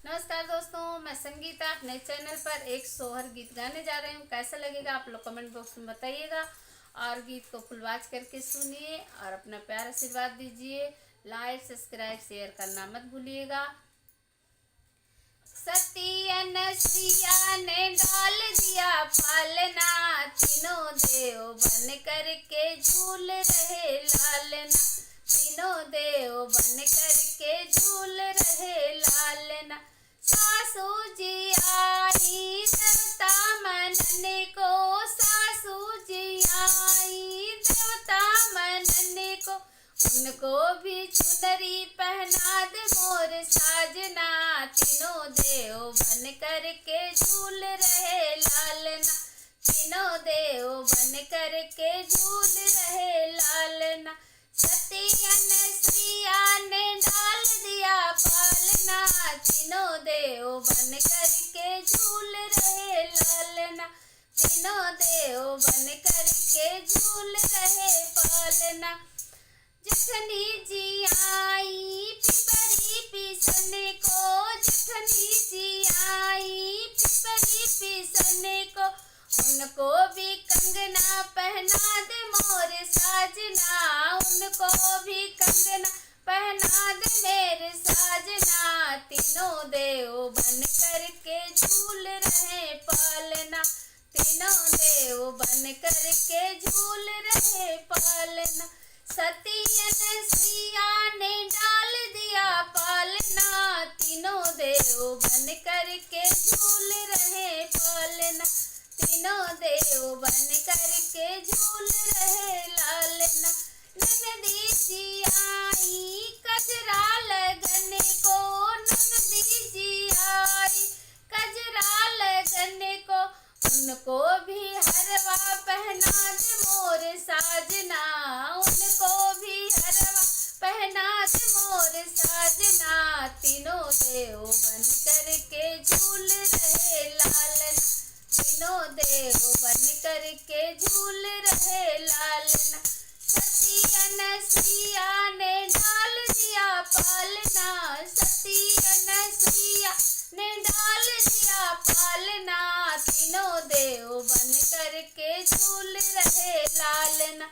नमस्कार दोस्तों, मैं संगीता अपने चैनल पर एक सोहर गीत गाने जा रही हूँ। कैसा लगेगा आप लोग कमेंट बॉक्स में बताइएगा और गीत को फुल वॉच करके सुनिए और अपना प्यार आशीर्वाद दीजिए। लाइक सब्सक्राइब शेयर करना मत भूलिएगा। सती अनसुईया ने डाल दिया पालना, तीनों देव बन करके झूल रहे लालना। तीनों देव बन करके झूल रहे लालना। सासू जी आई देवता मनने को, सासू जी आई देवता मनने को। उनको भी चुनरी पहना दे मोर साजना, तीनों देव बन करके झूल रहे लालना। तीनों देव बन करके झूल रहे लालना। सती अनसुईया ने डाल दिया पालना, तीनों देव बन करके झूल रहे लालना। तीनों देव बन करके झूल रहे पालना। जेठनी जी आई पिपरी पीसने को, जेठनी जी आई पिपरी पीसने को। उनको भी कंगना पहना दे मोर साजना, उनको भी कंगना पहना दे मेरे साजना। तीनों देव बन करके झूल रहे पालना, तीनों देव बन करके झूल रहे पालना। सती अनसुईया ने डाल दिया पालना, तीनों देव बन करके झूल रहे पालना। तीनों देव बन करके झूल रहे लालना। ननदी जी आई कजरा लगने को, ननदी जी आई कजरा लगने को। उनको भी हरवा पहना दे मोर साजना, उनको भी हरवा पहना दे मोर साजना। तीनों देव बन करके झूल रहे लालना, तीनों देव बन करके झूल रहे लालना। सती अनसुईया ने डाल दिया पालना, सती अनसुईया ने डाल दिया पालना। तीनों देव बन करके झूल रहे लालना।